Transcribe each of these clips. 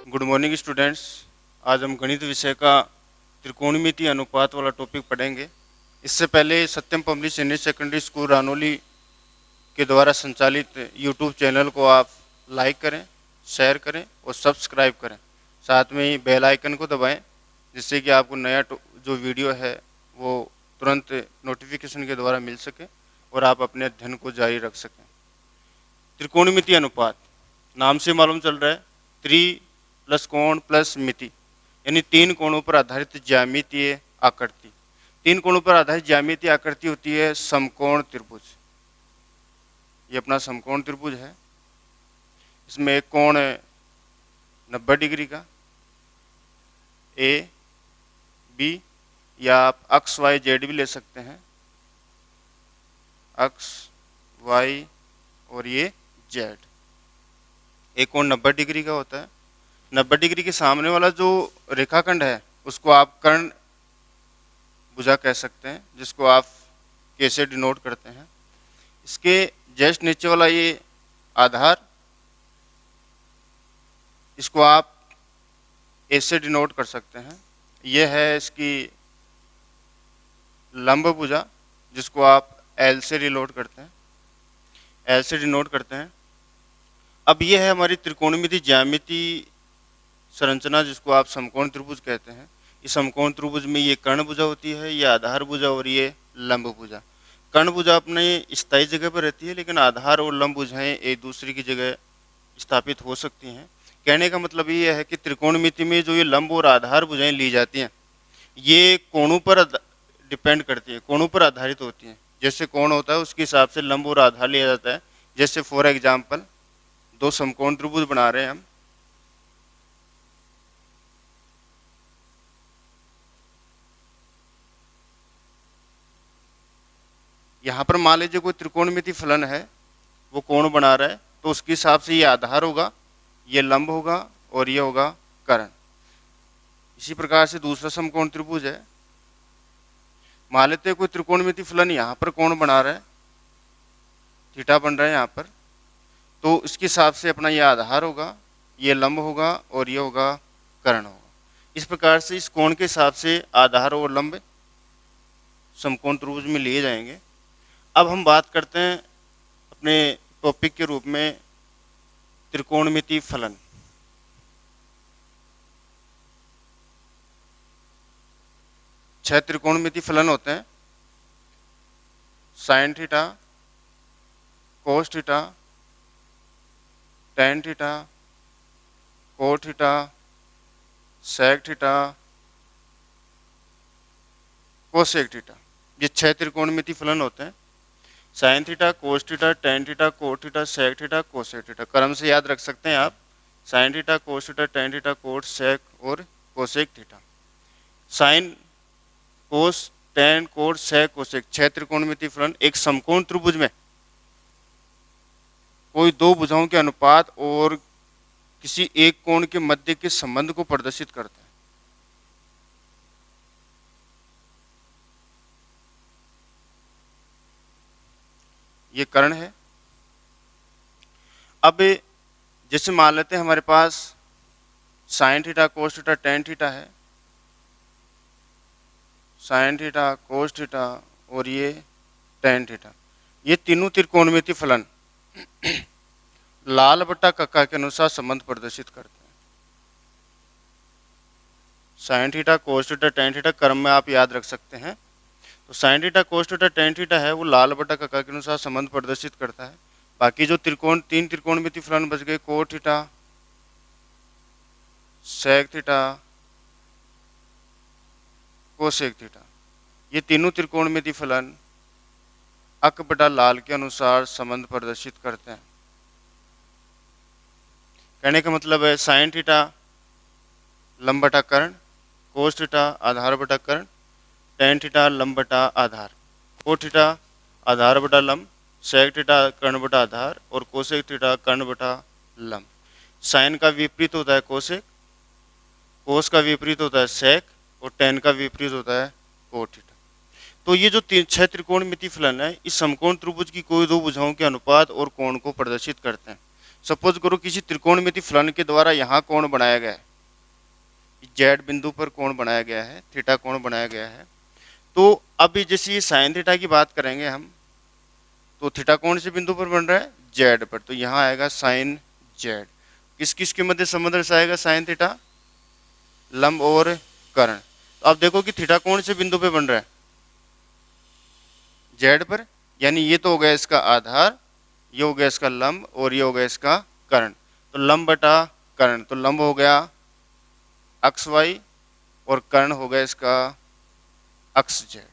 Good morning students. आज हम गणित विषय का त्रिकोणमिति अनुपात वाला टॉपिक पढ़ेंगे। इससे पहले Satyam public senior secondary school Ranoli के द्वारा संचालित यूट्यूब चैनल को आप लाइक करें, शेयर करें और सब्सक्राइब करें। साथ में ही बेल आइकन को दबाएं, जिससे कि आपको नया जो वीडियो है वो तुरंत नोटिफिकेशन के द्वारा मिल सके और आप अपने अध्ययन को जारी रख सकें। त्रिकोणमिति अनुपात नाम से मालूम चल रहा है, त्रि प्लस कोण प्लस मिति, यानी तीन कोणों पर आधारित ज्यामितीय आकृति। तीन कोणों पर आधारित ज्यामितीय आकृति होती है समकोण त्रिभुज। ये अपना समकोण त्रिभुज है। इसमें एक कोण है 90 डिग्री का, ए बी, या आप अक्स वाई जेड भी ले सकते हैं, अक्स वाई और ये जेड। एक कोण 90 डिग्री का होता है। 90 डिग्री के सामने वाला जो रेखाखंड है उसको आप कर्ण भुजा कह सकते हैं, जिसको आप कैसे डिनोट करते हैं। इसके जस्ट नीचे वाला ये आधार, इसको आप ऐसे डिनोट कर सकते हैं। यह है इसकी लंब भुजा, जिसको आप एल से डिनोट करते हैं, एल से डिनोट करते हैं। अब यह है हमारी त्रिकोणमिति ज्यामिति संरचना, जिसको आप समकोण त्रिभुज कहते हैं। इस समकोण त्रिभुज में ये कर्ण भुजा होती है, ये आधार भुजा और ये लंब भुजा। कर्ण भुजा अपने स्थायी जगह पर रहती है, लेकिन आधार और लंब भुजाएं एक दूसरे की जगह स्थापित हो सकती हैं। कहने का मतलब ये है कि त्रिकोणमिति में जो ये लंब और आधार भुजाएं ली जाती हैं, ये कोणों पर डिपेंड करती है, कोणों पर आधारित होती हैं। जैसे कोण होता है उसके हिसाब से लंब और आधार लिया जाता है। जैसे फॉर एग्जाम्पल दो समकोण त्रिभुज बना रहे हैं हम, यहाँ पर मान लीजिए कोई त्रिकोणमिति फलन है, वो कोण बना रहा है, तो उसके हिसाब से ये आधार होगा, ये लंब होगा और ये होगा कर्ण। इसी प्रकार से दूसरा समकोण त्रिभुज है, मान लेते हैं कोई त्रिकोणमिति फलन यहाँ पर कोण बना रहा है, थीटा बन रहा है यहाँ पर, तो इसके हिसाब से अपना ये आधार होगा, ये लंब होगा और ये होगा कर्ण होगा। इस प्रकार से इस कोण के हिसाब से आधार और लंब समकोण त्रिभुज में लिए जाएंगे। अब हम बात करते हैं अपने टॉपिक के रूप में त्रिकोणमिति फलन। छह त्रिकोणमिति फलन होते हैं: sine theta, cos theta, tan theta, cot theta, sec theta, cosec theta. ये छह त्रिकोणमिति फलन होते हैं। Sine theta, cos theta, tan theta, cot theta, sec theta, cosec theta. क्रम से याद रख सकते हैं आप, sine theta, cos theta, tan theta, cot, sec और cosec theta. Sine, cos, tan, cot, sec, cosec, छह त्रिकोणमिति फलन एक समकोण त्रिभुज में कोई दो भुजाओं के अनुपात और किसी एक कोण के मध्य के संबंध को प्रदर्शित करता है। ये कर्ण है। अब जैसे मान लेते हैं हमारे पास sine theta, cos theta, tan theta है, साइन थीटा, कोस थीटा और ये टेन थीटा। ये तीनों त्रिकोणमिति फलन लाल बटा कक्का के अनुसार संबंध प्रदर्शित करते हैं। Sine theta, cos theta, tan theta क्रम में आप याद रख सकते हैं। तो sign theta, cos theta, tan theta है वो लाल बटा कक्का के अनुसार संबंध प्रदर्शित करता है। बाकी जो तीन त्रिकोणमिति फलन बच गए, cot theta, sec theta, cosec theta, ये तीनों त्रिकोणमिति फलन अक बटा लाल के अनुसार संबंध प्रदर्शित करते हैं। कहने का मतलब है साइन थीटा लंब बटा कर्ण, कोस थीटा आधार बटा कर्ण, टेन थीटा लंब बटा आधार, कोट थीटा आधार बटा लंब, सेक थीटा कर्ण बटा आधार और कोसेक थीटा कर्ण बटा लंब। साइन का विपरीत होता है कोसेक, कोस का विपरीत होता है सेक और टेन का विपरीत होता है कोट थीटा। तो ये जो छह त्रिकोणमिति फलन है, इस समकोण त्रिभुज की कोई दो भुजाओं के अनुपात और कोण को प्रदर्शित करते हैं। सपोज करो किसी त्रिकोणमिति फलन के द्वारा यहाँ कोण बनाया गया है, जेड बिंदु पर कोण बनाया गया है, थीटा कोण बनाया गया है। तो अब जैसे ये साइन थीटा की बात करेंगे हम, तो थीटा कौन से बिंदु पर बन रहा है, जेड पर, तो यहाँ आएगा साइन जेड। किस किस के मध्य संबंध दर्शाएगा साइन थीटा, लंब और कर्ण। तो अब देखो कि थीटा कौन से बिंदु पे बन रहा है, जेड पर, यानी ये तो हो गया इसका आधार, ये हो गया इसका लंब और ये हो गया इसका कर्ण। तो लंब बटा कर्ण, तो लंब हो गया अक्ष वाई और कर्ण हो गया इसका अक्ष जेड।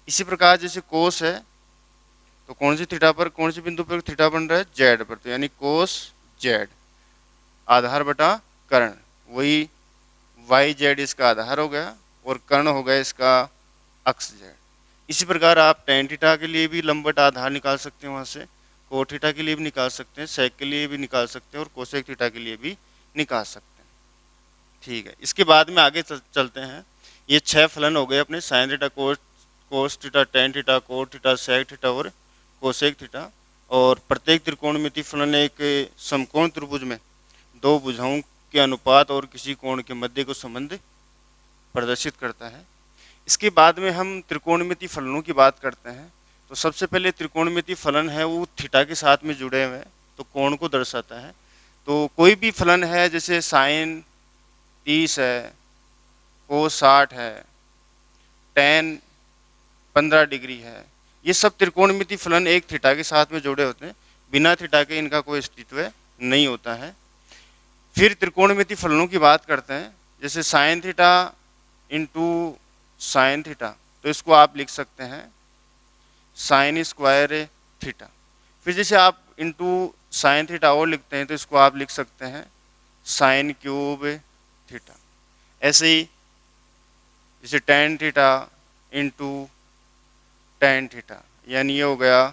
इसी प्रकार जैसे कोस है, तो कौन सी थीटा पर, कौन से बिंदु पर थीटा बन रहा है, जेड पर, तो यानी कोस जेड, आधार बटा कर्ण, वही वाई जेड इसका आधार हो गया और कर्ण हो गया इसका अक्ष जेड। इसी प्रकार आप टेन थीटा के लिए भी लंब बटा आधार निकाल सकते हैं, वहाँ से कोट थीटा के लिए भी निकाल सकते हैं, सेक के लिए भी निकाल सकते हैं और कोसेक थीटा के लिए भी निकाल सकते हैं। ठीक है, इसके बाद में आगे चलते हैं। ये 6 फलन हो गए अपने, sine theta, cos theta, tan theta, cot theta, sec theta और कोसेक थीटा। और प्रत्येक त्रिकोणमिति फलन एक समकोण त्रिभुज में दो भुजाओं के अनुपात और किसी कोण के मध्य को संबंध प्रदर्शित करता है। इसके बाद में हम त्रिकोणमिति फलनों की बात करते हैं। तो सबसे पहले त्रिकोणमिति फलन है वो थीटा के साथ में जुड़े हुए हैं, तो कोण को दर्शाता है। तो कोई भी फलन है, जैसे साइन 30 है, कोस 60 है, टेन 15 डिग्री है, ये सब त्रिकोणमिति फलन एक थीटा के साथ में जुड़े होते हैं, बिना थीटा के इनका कोई अस्तित्व नहीं होता है। फिर त्रिकोणमिति फलनों की बात करते हैं, जैसे sine theta into sine theta, तो इसको आप लिख सकते हैं साइन स्क्वायर थीटा। फिर जैसे आप इंटू साइन थीटा और लिखते हैं, तो इसको आप लिख सकते हैं साइन क्यूब थीटा। ऐसे ही जैसे tan theta into tan theta, यानी ये हो गया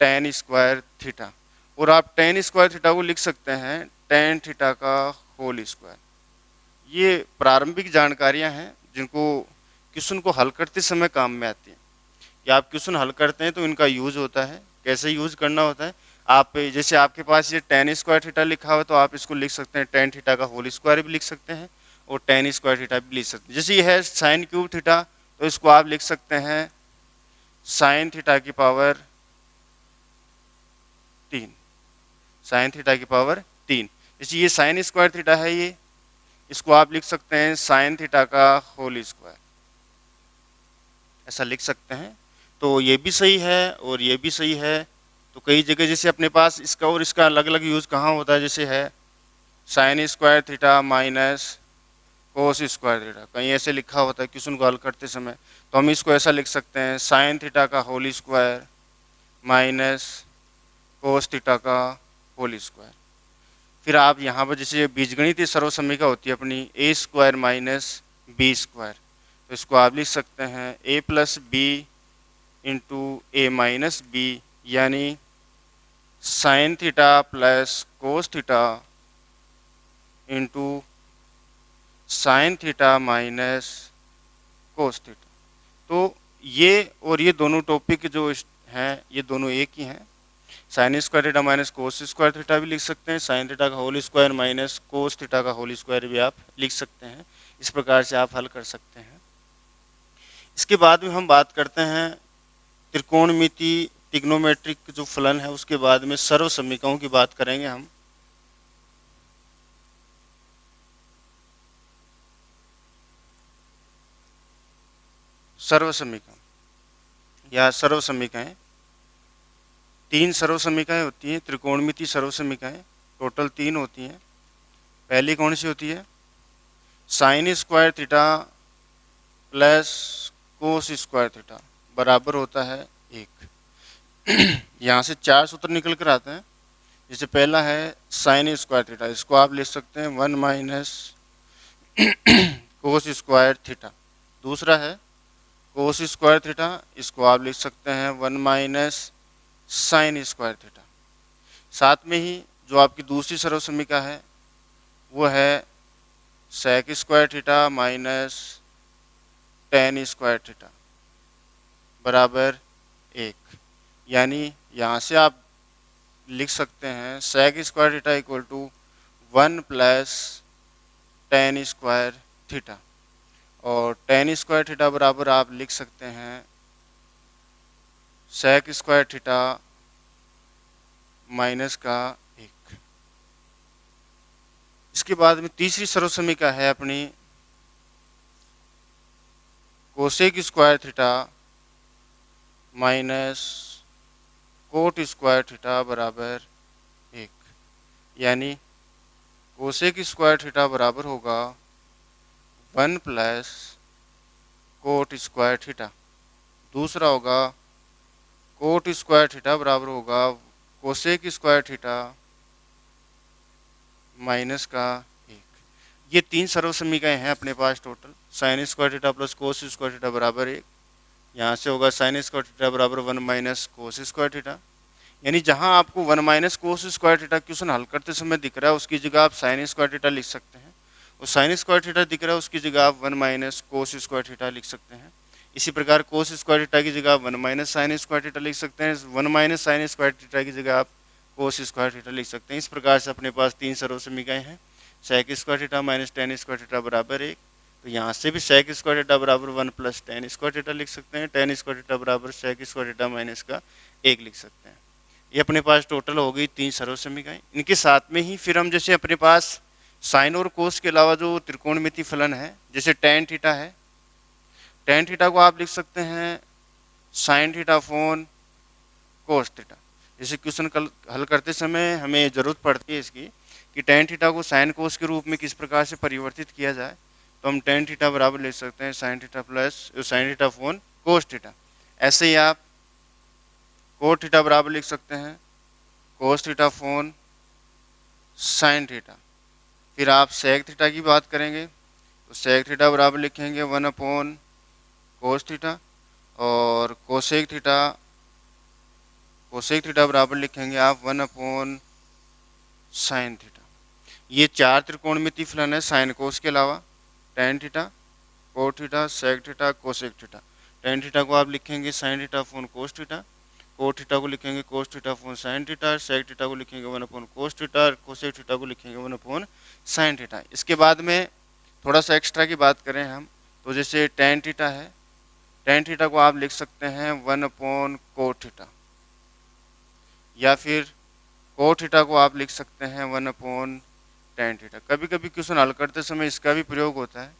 टेन स्क्वायर थीटा। और आप टेन स्क्वायर थीटा को लिख सकते हैं टेन थीटा का होल स्क्वायर। ये प्रारंभिक जानकारियां हैं जिनको क्वेश्चन को हल करते समय काम में आती हैं। कि आप क्वेश्चन हल करते हैं तो इनका यूज होता है, कैसे यूज करना होता है। आप जैसे आपके पास ये टेन स्क्वायर थीटा लिखा हुआ, तो आप इसको लिख सकते हैं टेन थीटा का होल स्क्वायर भी लिख सकते हैं और टेन स्क्वायर थीटा भी लिख सकते हैं। जैसे ये है साइन क्यूब थीटा, तो इसको आप लिख सकते हैं साइन थीटा की पावर 3, साइन थीटा की पावर 3। जैसे ये साइन स्क्वायर थीटा है, ये इसको आप लिख सकते हैं साइन थीटा का होल स्क्वायर, ऐसा लिख सकते हैं। तो ये भी सही है और ये भी सही है। तो कई जगह जैसे अपने पास इसका और इसका अलग अलग यूज़ कहाँ होता है, जैसे है sign square theta minus cos square theta, कहीं ऐसे लिखा होता है क्वेश्चन को हल करते समय, तो हम इसको ऐसा लिख सकते हैं साइन थीटा का whole square minus cos theta का होल स्क्वायर। फिर आप यहाँ पर जैसे बीजगणितीय सर्वसमीका होती है अपनी ए स्क्वायर माइनस बी स्क्वायर, तो इसको आप लिख सकते हैं A plus B into A minus B, यानी sign theta plus cos theta into sine theta minus cos theta. तो ये और ये दोनों टॉपिक जो हैं ये दोनों एक ही हैं। Sine square theta minus cos square theta भी लिख सकते हैं, साइन थीटा का whole square minus cos theta का होल स्क्वायर भी आप लिख सकते हैं। इस प्रकार से आप हल कर सकते हैं। इसके बाद में हम बात करते हैं त्रिकोणमिति ट्रिग्नोमेट्रिक जो फलन है, उसके बाद में सर्व समीकरणों की बात करेंगे हम। सर्व समीकरण या सर्व समीकरण, 3 सर्व समीकरण होती हैं त्रिकोणमिति सर्व समीकरण, टोटल 3 होती हैं। पहली कौन सी होती है, sign square theta plus cos square theta बराबर होता है 1। यहाँ से 4 सूत्र निकल कर आते हैं। जैसे पहला है साइन स्क्वायर थीटा, इसको आप लिख सकते हैं 1 माइनस कोस स्क्वायर थीटा। दूसरा है कोस स्क्वायर थीटा, इसको आप लिख सकते हैं 1 माइनस साइन स्क्वायर थीटा। साथ में ही जो आपकी दूसरी सर्व समीकरण है वो है sec square theta minus tan square theta बराबर 1। यानी यहाँ से आप लिख सकते हैं sec square theta equal to 1 plus tan square theta, और टेन स्क्वायर थीटा बराबर आप लिख सकते हैं सेक स्क्वायर थीटा माइनस का 1। इसके बाद में तीसरी सर्वसमीका है अपनी cosec square theta minus cot square theta बराबर 1, यानी कोसेक स्क्वायर थीटा बराबर होगा 1 प्लस कोट स्क्वायर थीटा। दूसरा होगा कोट स्क्वायर थीटा बराबर होगा कोसेक स्क्वायर थीटा माइनस का 1। ये तीन सर्वसमीकाएं हैं अपने पास total. Sine square theta plus cos square theta बराबर 1, यहाँ से होगा साइन स्क्वायर थीटा बराबर 1 माइनस कोस स्क्वायर थीटा, यानी जहाँ आपको 1 minus cos square theta question हल करते समय दिख रहा है उसकी जगह आप साइन स्क्वायर थीटा लिख सकते हैं, और साइन स्क्वायर थीटा दिख रहा है उसकी जगह आप 1 माइनस कोस स्क्वायर थीटा लिख सकते हैं। इसी प्रकार कोस स्क्वायर थीटा की जगह आप 1 माइनस साइन स्क्वायर थीटा लिख सकते हैं, 1 माइनस साइन स्क्वायर थीटा की जगह आप कोस स्क्वायर थीटा लिख सकते हैं। इस प्रकार से अपने पास तीन सर्वसमीकाएं हैं, sec square theta minus tan square theta बराबर 1, तो यहाँ से भी सेक स्क्वायर थीटा बराबर 1 प्लस टेन स्क्वायर थीटा लिख सकते हैं, टेन स्क्वायर थीटा बराबर सेक स्क्वायर थीटा माइनस का 1 लिख सकते हैं। ये अपने पास टोटल हो गई तीन सर्वसमीकाएं। इनके साथ में ही फिर हम जैसे अपने पास साइन और कोस के अलावा जो त्रिकोणमिति फलन है, जैसे टेन थीटा है, टेन थीटा को आप लिख सकते हैं sine theta upon cos theta. जैसे क्वेश्चन हल करते समय हमें ज़रूरत पड़ती है इसकी कि टेन थीटा को साइन कोस के रूप में किस प्रकार से परिवर्तित किया जाए, तो हम टेन थीटा बराबर लिख सकते हैं sine theta plus sign theta upon cos theta. ऐसे ही आप कोट थीटा बराबर लिख सकते हैं कोस थीटा फोन साइन थीटा। फिर आप सेक थीटा की बात करेंगे तो सेक थीटा बराबर लिखेंगे 1 अपॉन कोस थीटा, और कोसेक थीटा बराबर लिखेंगे आप 1 अपॉन साइन थीटा। ये चार त्रिकोणमिति फलन है साइन कोस के अलावा, tan theta, cot theta, sec theta, cosec theta. Tan theta को आप लिखेंगे sine theta upon cos theta, cot theta को लिखेंगे cos theta upon sine theta, sec theta को लिखेंगे 1 upon cos theta, cosec theta को लिखेंगे 1 अपॉन साइन थीटा। इसके बाद में थोड़ा सा एक्स्ट्रा की बात करें हम तो जैसे टेन थीटा है, टेन थीटा को आप लिख सकते हैं 1 अपॉन कोट थीटा, या फिर कोट थीटा को आप लिख सकते हैं 1 अपॉन टेन थीटा। कभी कभी क्वेश्चन हल करते समय इसका भी प्रयोग होता है।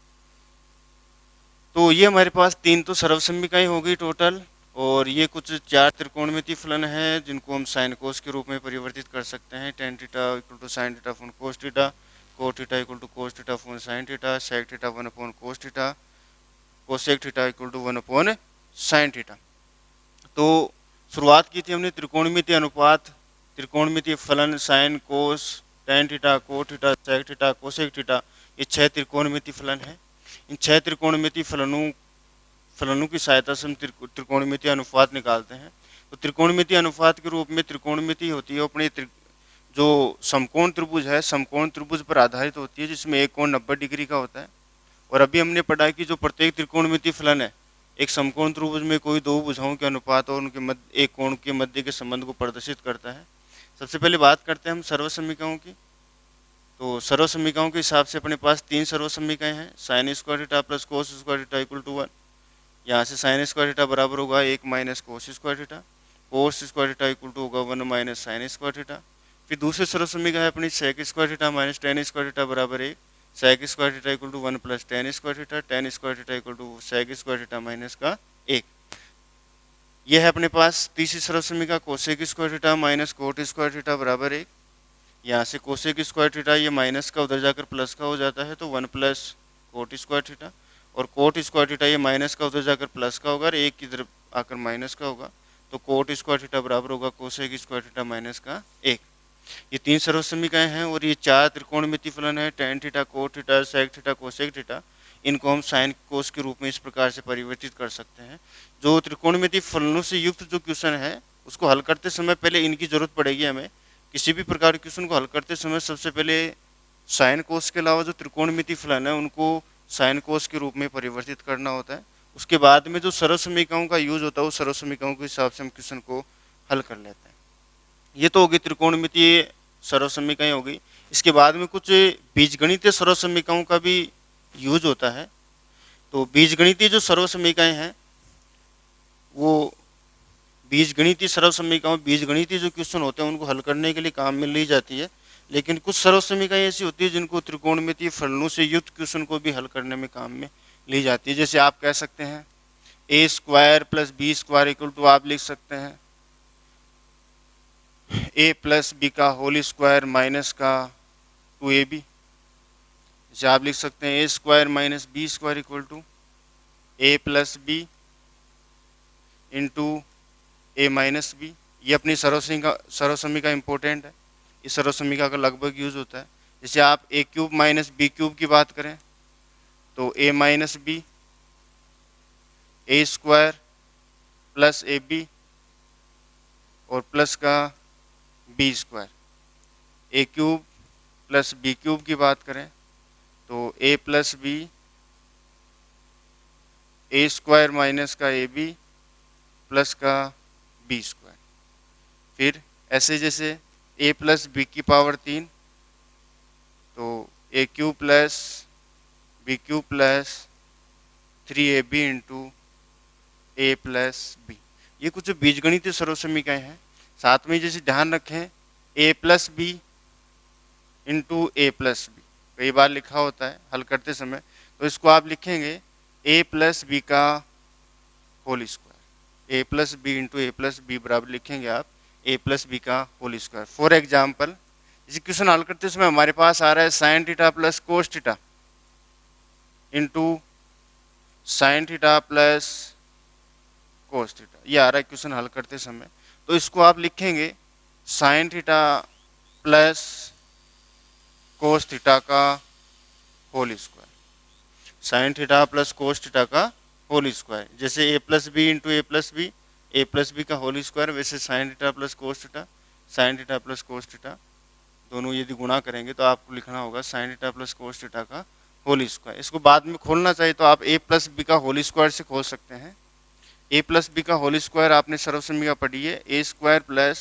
तो ये हमारे पास तीन तो सर्वसमीकाएं हो गई टोटल, और ये कुछ चार त्रिकोणमिति फलन हैं जिनको हम साइन कोस के रूप में परिवर्तित कर सकते हैं। Tan theta equal to sine theta upon cos theta, cot theta equal to cos theta upon sine theta, sec theta 1 upon cos theta, cosec theta equal to 1 upon sine theta. तो शुरुआत की थी हमने त्रिकोणमिति अनुपात, त्रिकोणमिति फलन sine cos tan theta cot theta sec theta cosec theta, ये 6 त्रिकोणमिति फलन हैं। इन 6 त्रिकोणमिति फलनों की सहायता से हम त्रिकोणमिति अनुपात निकालते हैं। तो त्रिकोणमिति अनुपात के रूप में त्रिकोणमिति होती है अपने जो समकोण त्रिभुज है, समकोण त्रिभुज पर आधारित होती है, जिसमें एक कोण 90 डिग्री का होता है। और अभी हमने पढ़ा कि जो प्रत्येक त्रिकोणमिति फलन है एक समकोण त्रिभुज में कोई दो भुजाओं के अनुपात और उनके मध्य एक कोण के मध्य के संबंध को प्रदर्शित करता है। सबसे पहले बात करते हैं हम सर्वसमीकाओं की। तो सर्वसमीकाओं के हिसाब से अपने पास तीन सर्वसमीकाएं हैं, sine square theta plus cos square theta equal to 1। यहाँ से साइन स्क्वायर थीटा बराबर होगा 1 minus cos square theta, cos square theta equal to होगा 1 माइनस साइन स्क्वायर थीटा। फिर दूसरी सर्वसमीका है अपनी sec square theta minus tan square theta बराबर 1, sec square theta equal to 1 plus tan square theta, tan square theta equal to sec square theta minus का 1। यह है अपने पास तीसरी सर्वसमीका cosec square theta minus cot square theta बराबर 1। यहाँ से कोसेक स्क्वायर थीटा ये माइनस का उधर जाकर प्लस का हो जाता है, तो 1 प्लस कोट स्क्वायर थीटा, और कोट स्क्वायर थीटा ये माइनस का उधर जाकर प्लस का होगा और एक इधर आकर माइनस का होगा, तो कोट स्क्वायर थीटा बराबर होगा कोसेक स्क्वायर थीटा माइनस का 1। ये तीन सर्वसमीकाएं हैं और ये चार त्रिकोणमिति फलन है, tan theta cot theta sec theta cosec theta. इनको हम साइन कोस के रूप में इस प्रकार से परिवर्तित कर सकते हैं। जो त्रिकोणमिति फलनों से युक्त जो क्वेश्चन है उसको हल करते समय पहले इनकी जरूरत पड़ेगी हमें। किसी भी प्रकार के क्वेश्चन को हल करते समय सबसे पहले साइन कोस के अलावा जो त्रिकोणमिति फलन है उनको साइन कोस के रूप में परिवर्तित करना होता है। उसके बाद में जो सर्वसमीकाओं का यूज होता है उस सर्वसमीकाओं के हिसाब से हम क्वेश्चन को हल कर लेते हैं। ये तो होगी त्रिकोणमितीय सर्वसमीकरण हो गई। इसके बाद में कुछ बीजगणितीय सर्वसमीकरणों का भी यूज होता है। तो बीजगणितीय जो सर्वसमीकरण हैं वो बीजगणितीय सर्वसमीकरण, बीजगणितीय जो क्वेश्चन होते हैं उनको हल करने के लिए काम में ली जाती है। लेकिन कुछ सर्वसमीकरण ऐसी होती है जिनको त्रिकोणमितीय फलनों से युक्त क्वेश्चन को भी हल करने में काम में ली जाती है। जैसे आप कह सकते हैं A square plus B square equal to, आप लिख सकते हैं ए प्लस बी का होल स्क्वायर माइनस का 2ab। जैसे आप लिख सकते हैं A square minus B square equal to A plus B into A minus B. ये अपनी सर्वसमीकरण का इम्पोर्टेंट है, इस सर्वसमीकरण का लगभग यूज होता है। जैसे आप A cube minus B cube की बात करें तो A minus B A square plus A B और प्लस का B square. A cube plus B cube की बात करें तो A plus B A square minus का ए बी प्लस का बी स्क्वायर। फिर ऐसे जैसे ए प्लस बी की पावर 3 तो A cube plus B cube plus 3ab into A plus B. ये कुछ बीजगणितीय सर्वसमीकरण हैं। साथ में जैसे ध्यान रखें ए plus B into A plus B कई बार लिखा होता है हल करते समय, तो इसको आप लिखेंगे ए प्लस बी का whole square. A plus B into A plus B बराबर लिखेंगे आप ए प्लस बी का होल स्क्वायर। फॉर एग्जाम्पल इस क्वेश्चन हल करते समय हमारे पास आ रहा है sine theta plus cos theta into sine theta plus cos theta, ये आ रहा है क्वेश्चन हल करते समय। तो इसको आप लिखेंगे sine theta plus cos theta का whole square, sine theta plus cos theta का होल स्क्वायर। जैसे A plus B into A plus B का होल स्क्वायर, वैसे sine theta plus cos theta, sine theta plus cos theta दोनों यदि गुणा करेंगे तो आपको लिखना होगा sine theta plus cos theta का होल स्क्वायर। इसको बाद में खोलना चाहिए तो आप ए प्लस बी का होल स्क्वायर से खोल सकते हैं। ए प्लस बी का होल स्क्वायर आपने सर्वसमीकरण पढ़ी है ए स्क्वायर प्लस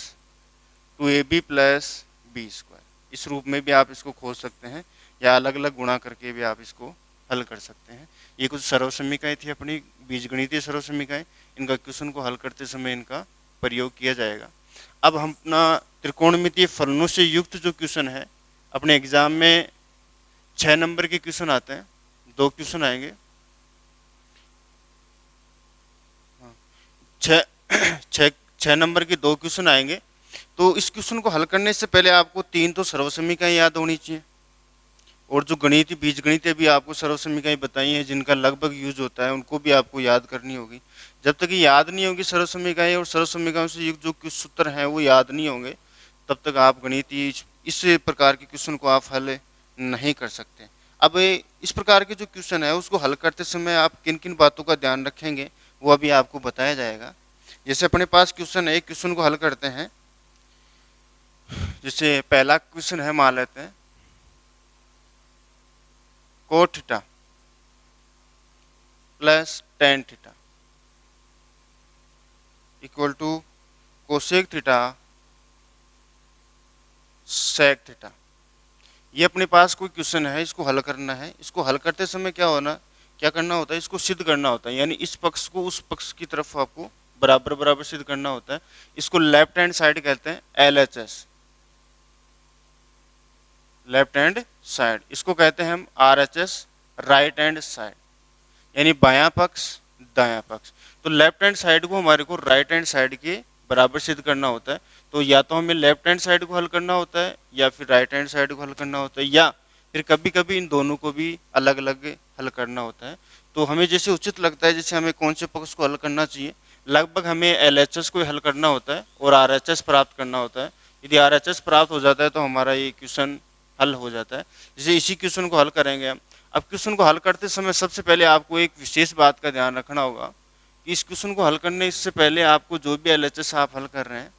2ab प्लस बी स्क्वायर। इस रूप में भी आप इसको खोज सकते हैं या अलग अलग गुणा करके भी आप इसको हल कर सकते हैं। ये कुछ सर्वसमीकरण थी अपनी बीजगणितीय सर्वसमीकरण, इनका क्वेश्चन को हल करते समय इनका प्रयोग किया जाएगा। अब हम अपना त्रिकोणमितीय फलनों से युक्त जो क्वेश्चन है अपने एग्जाम में 6 नंबर के क्वेश्चन आते हैं, 2 क्वेश्चन आएंगे। छः नंबर के 2 क्वेश्चन आएंगे। तो इस क्वेश्चन को हल करने से पहले आपको 3 तो सर्वसमीकरण याद होनी चाहिए और जो गणित बीजगणित भी आपको सर्वसमीकरण बताई हैं जिनका लगभग यूज होता है उनको भी आपको याद करनी होगी। जब तक ये याद नहीं होगी सर्वसमीकरण और सर्वसमीकरण से युक्त जो सूत्र हैं वो याद नहीं होंगे तब तक आप गणितीय इस प्रकार के क्वेश्चन को आप हल नहीं कर सकते। अब इस प्रकार के जो क्वेश्चन है उसको हल करते समय आप किन किन बातों का ध्यान रखेंगे वो अभी आपको बताया जाएगा। जैसे अपने पास क्वेश्चन है, एक क्वेश्चन को हल करते हैं। जैसे पहला क्वेश्चन है, मान लेते हैं cot theta plus tan theta equal to cosec theta sec theta. ये अपने पास कोई क्वेश्चन है, इसको हल करना है। इसको हल करते समय क्या करना होता है, इसको सिद्ध करना होता है, यानी इस पक्ष को उस पक्ष की तरफ आपको बराबर बराबर सिद्ध करना होता है। इसको लेफ्ट हैंड साइड कहते हैं LHS, लेफ्ट हैंड साइड। इसको कहते हैं हम RHS, राइट हैंड साइड, यानी बायां पक्ष दायां पक्ष। तो लेफ्ट हैंड साइड को हमारे को राइट हैंड साइड के बराबर सिद्ध करना होता है। तो या तो हमें लेफ्ट हैंड साइड को हल करना होता है या फिर राइट हैंड साइड को हल करना होता है या फिर कभी कभी इन दोनों को भी अलग अलग हल करना होता है। तो हमें जैसे उचित लगता है, जैसे हमें कौन से पक्ष को हल करना चाहिए, लगभग हमें LHS को हल करना होता है और RHS प्राप्त करना होता है। यदि RHS प्राप्त हो जाता है तो हमारा ये क्वेश्चन हल हो जाता है। जैसे इसी क्वेश्चन को हल करेंगे हम। अब क्वेश्चन को हल करते समय सबसे पहले आपको एक विशेष बात का ध्यान रखना होगा कि इस क्वेश्चन को हल करने से पहले आपको जो भी LHS आप हल कर रहे हैं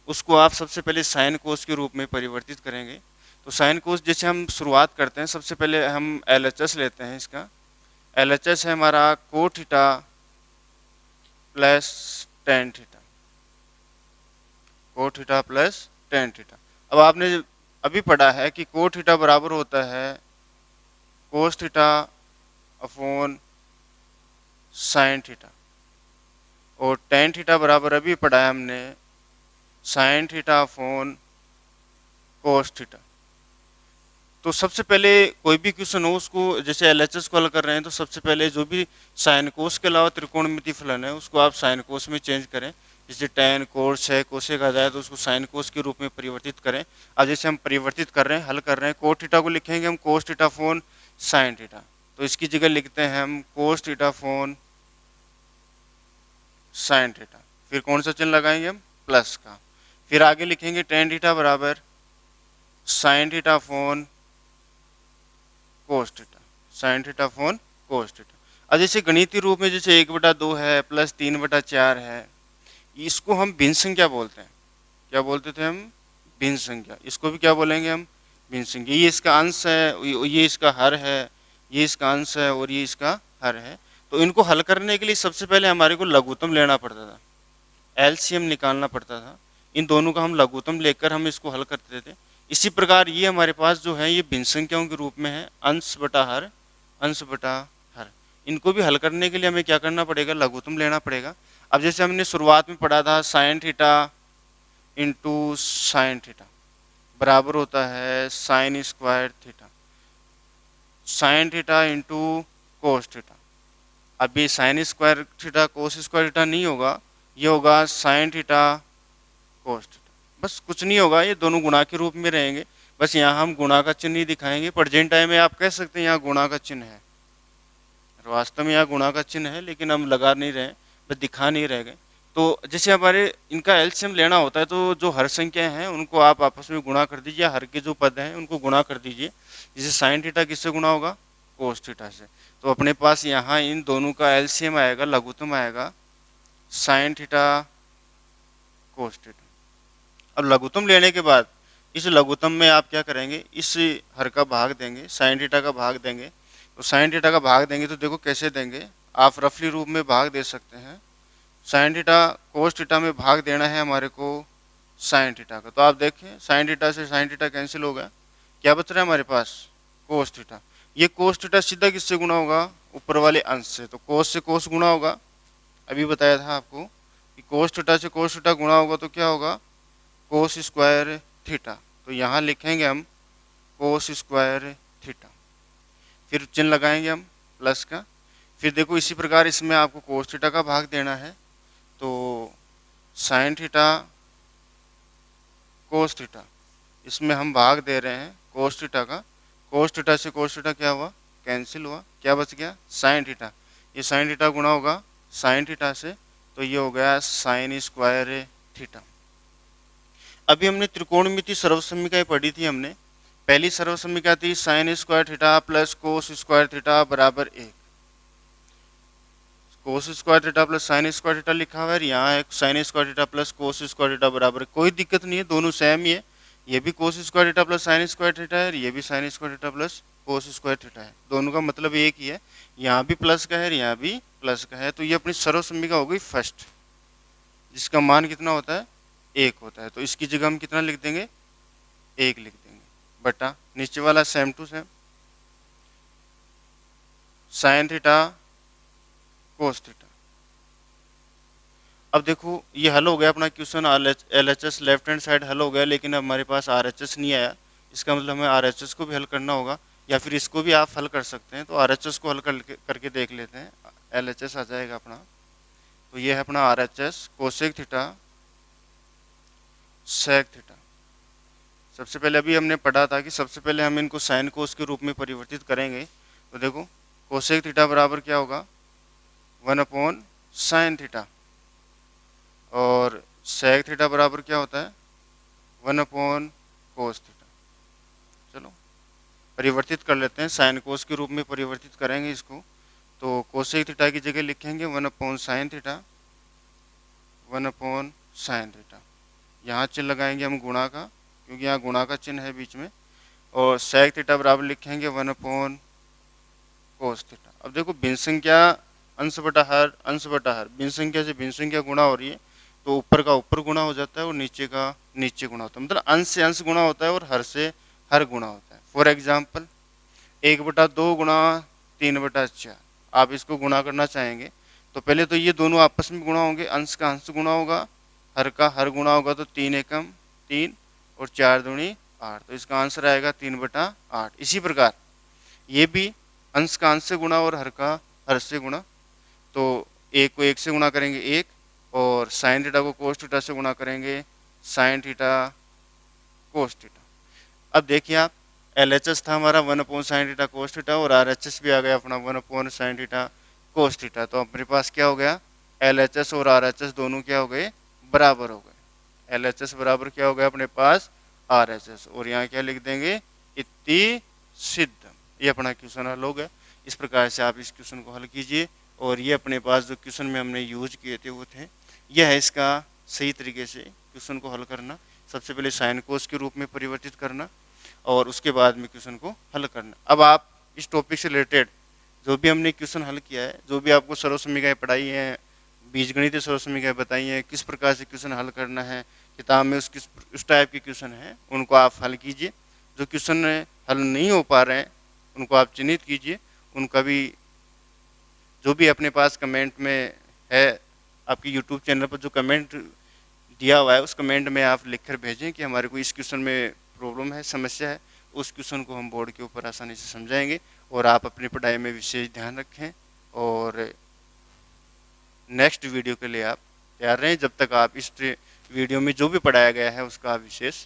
उसको आप सबसे पहले साइन कोस के रूप में परिवर्तित करेंगे। तो साइन कोस जैसे हम शुरुआत करते हैं, सबसे पहले हम LHS लेते हैं। इसका LHS है हमारा coat theta plus tan theta, cot theta plus tan theta. अब आपने अभी पढ़ा है कि कोट थीटा बराबर होता है cos theta upon sine theta, और टेन थीटा बराबर अभी पढ़ा है हमने sine theta upon cos theta. तो सबसे पहले कोई भी क्वेश्चन हो उसको, जैसे एलएचएस को हल कर रहे हैं, तो सबसे पहले जो भी साइन कोस के अलावा त्रिकोणमिति फलन है उसको आप साइन कोस में चेंज करें। जैसे टेन कोस है कोसेक आ जाए तो उसको साइन कोस के रूप में परिवर्तित करें। अब जैसे हम परिवर्तित कर रहे हैं, हल कर रहे हैं, कोट थीटा को लिखेंगे हम कोस थीटा फोन साइन थीटा, तो इसकी जगह लिखते हैं हम कोस थीटा फोन साइन थीटा। फिर कौन सा चिन्ह लगाएंगे हम, प्लस का। फिर आगे लिखेंगे टेन थीटा बराबर sign theta upon cos theta, sine theta upon cos theta. अब जैसे गणितीय रूप में जैसे 1/2 है प्लस 3/4 है, इसको हम भिन्न संख्या बोलते हैं। क्या बोलते थे हम, भिन्न संख्या। इसको भी क्या बोलेंगे हम, भिन्न संख्या। ये इसका अंश है, ये इसका हर है, ये इसका अंश है और ये इसका हर है। तो इनको हल करने के लिए सबसे पहले हमारे को लघुत्तम लेना पड़ता था, एलसीएम निकालना पड़ता था। इन दोनों का हम लघुत्तम लेकर हम इसको हल करते थे। इसी प्रकार ये हमारे पास जो है ये भिन्न संख्याओं के रूप में है, अंश बटा हर, अंश बटा हर। इनको भी हल करने के लिए हमें क्या करना पड़ेगा, लघुत्तम लेना पड़ेगा। अब जैसे हमने शुरुआत में पढ़ा था sine theta into sine theta बराबर होता है sign square theta, sine theta into cos theta. अब ये sign square theta cos square theta नहीं होगा, ये होगा साइन थीटा कोस थीटा। बस कुछ नहीं होगा, ये दोनों गुणा के रूप में रहेंगे। बस यहाँ हम गुणा का चिन्ह नहीं दिखाएंगे। प्रेजेंट टाइम में आप कह सकते हैं यहाँ गुणा का चिन्ह है, वास्तव में यहाँ गुणा का चिन्ह है, लेकिन हम लगा नहीं रहे, बस दिखा नहीं रह गए। तो जैसे हमारे इनका एलसीएम लेना होता है, तो जो हर संख्या हैं उनको आप आपस में गुणा कर दीजिए, हर के जो पद हैं उनको गुणा कर दीजिए। जैसे साइन थीटा किससे गुणा होगा, कोस थीटा से। तो अपने पास यहाँ इन दोनों का एलसीएम आएगा, लघुत्तम आएगा साइन थीटा कोस थीटा। अब लघुत्तम लेने के बाद इस लघुत्तम में आप क्या करेंगे, इस हर का भाग देंगे, साइन थीटा का भाग देंगे। तो साइन थीटा का भाग देंगे तो देखो कैसे देंगे, आप रफली रूप में भाग दे सकते हैं। साइन थीटा कोस थीटा में भाग देना है हमारे को साइन थीटा का। तो आप देखें साइन थीटा से साइन थीटा कैंसिल हो गया, क्या बच रहा है हमारे पास, कोस थीटा। ये कोस थीटा सीधा किससे गुणा होगा, ऊपर वाले अंश से। तो कोस से कोस गुणा होगा, अभी बताया था आपको कि कोस थीटा से कोस थीटा गुणा होगा तो क्या होगा, कोस स्क्वायर थीटा। तो यहाँ लिखेंगे हम कोस स्क्वायर थीटा, फिर चिन्ह लगाएंगे हम प्लस का। फिर देखो इसी प्रकार इसमें आपको कोस थीटा का भाग देना है, तो साइन थीटा कोस थीटा, इसमें हम भाग दे रहे हैं कोस थीटा का। कोस थीटा से कोस थीटा क्या हुआ, कैंसिल हुआ, क्या बच गया, साइन थीटा। ये साइन थीटा गुणा होगा साइन थीटा से, तो ये हो गया साइन स्क्वायर थीटा। अभी हमने त्रिकोणमिति सर्वसम्मिकाएं पढ़ी थी हमने। पहली सर्वसम्मिका थी sign square theta plus cos square theta बराबर 1। कोस square theta plus sign square theta लिखा हुआ है, यहाँ है sign square theta plus cos square theta बराबर, कोई दिक्कत नहीं है, दोनों सेम ही है। ये भी कोस square theta plus sign square theta है, ये भी sign square theta plus cos square theta है, दोनों का मतलब एक ही है। यहाँ भी प्लस का है, यहाँ भी प्लस का है। तो ये अपनी सर्वसम्मिका हो गई फर्स्ट, जिसका मान कितना होता है, 1 होता है। तो इसकी जगह हम कितना लिख देंगे, 1 लिख देंगे बटा नीचे वाला same to same sine theta cos theta. अब देखो ये हल हो गया अपना question, LHS left hand side हल हो गया, लेकिन अब हमारे पास आरएचएस नहीं आया। इसका मतलब हमें आरएचएस को भी हल करना होगा, या फिर इसको भी आप हल कर सकते हैं। तो आरएचएस को हल करके देख लेते हैं, एलएचएस आ जाएगा अपना। तो ये है अपना RHS cosec theta sec theta. सबसे पहले अभी हमने पढ़ा था कि सबसे पहले हम इनको साइन कोस के रूप में परिवर्तित करेंगे। तो देखो कोसेक थीटा बराबर क्या होगा, 1/साइन थीटा, और सेक थीटा बराबर क्या होता है, 1/कोस थीटा। चलो परिवर्तित कर लेते हैं, साइन कोस के रूप में परिवर्तित करेंगे इसको। तो कोसेक थीटा की जगह लिखेंगे 1/साइन थीटा, 1/साइन थीटा। यहाँ चिन्ह लगाएंगे हम गुणा का, क्योंकि यहाँ गुणा का चिन्ह है बीच में। और सेक थीटा बराबर लिखेंगे 1/कोस थीटा। अब देखो भिन्न संख्या अंश बटा हर, अंश बटा हर, भिन्न संख्या से भिन्न संख्या गुणा हो रही है, तो ऊपर का ऊपर गुणा हो जाता है और नीचे का नीचे गुणा होता है, मतलब अंश से अंश गुणा होता है और हर से हर गुणा होता है। फॉर एग्जाम्पल 1/2 गुणा 3/4, आप इसको गुणा करना चाहेंगे तो पहले तो ये दोनों आपस में गुणा होंगे, अंश का अंश गुणा होगा, हर का हर गुणा होगा, तो 3 एकम 3 और 4 दूनी 8, तो इसका आंसर आएगा 3/8। इसी प्रकार ये भी अंश का अंश से गुणा और हर का हर से गुणा, तो एक को एक से गुणा करेंगे 1, और साइन थीटा को कोस थीटा से गुणा करेंगे साइन थीटा कोस थीटा। अब देखिए आप, LHS था हमारा 1/sin थीटा कोस थीटा, और RHS भी आ गया अपना 1/sin थीटा कोस थीटा। तो अपने पास क्या हो गया, LHS और RHS दोनों क्या हो गए, बराबर हो गए। LHS बराबर क्या हो गया अपने पास, RHS, और यहाँ क्या लिख देंगे, इतनी सिद्ध। ये अपना क्वेश्चन हल हो गया। इस प्रकार से आप इस क्वेश्चन को हल कीजिए, और ये अपने पास जो क्वेश्चन में हमने यूज किए थे वो थे, यह है इसका सही तरीके से क्वेश्चन को हल करना। सबसे पहले साइन कोस के रूप में परिवर्तित करना, और उसके बाद में क्वेश्चन को हल करना। अब आप इस टॉपिक से रिलेटेड जो भी हमने क्वेश्चन हल किया है, जो भी आपको सर्वसमीकरण पढ़ाई है, बीजगणितीय सर्वसमीकरण बताई है, किस प्रकार से क्वेश्चन हल करना है, किताब में उस टाइप के क्वेश्चन हैं, उनको आप हल कीजिए। जो क्वेश्चन हल नहीं हो पा रहे हैं उनको आप चिन्हित कीजिए। उनका भी जो भी अपने पास कमेंट में है, आपके यूट्यूब चैनल पर जो कमेंट दिया हुआ है, उस कमेंट में आप लिखकर भेजें कि हमारे को इस क्वेश्चन में प्रॉब्लम है, समस्या है। उस क्वेश्चन को हम बोर्ड के ऊपर आसानी से समझाएंगे, और आप अपनी पढ़ाई में विशेष ध्यान रखें, और नेक्स्ट वीडियो के लिए आप तैयार रहें। जब तक आप इस वीडियो में जो भी पढ़ाया गया है उसका आप विशेष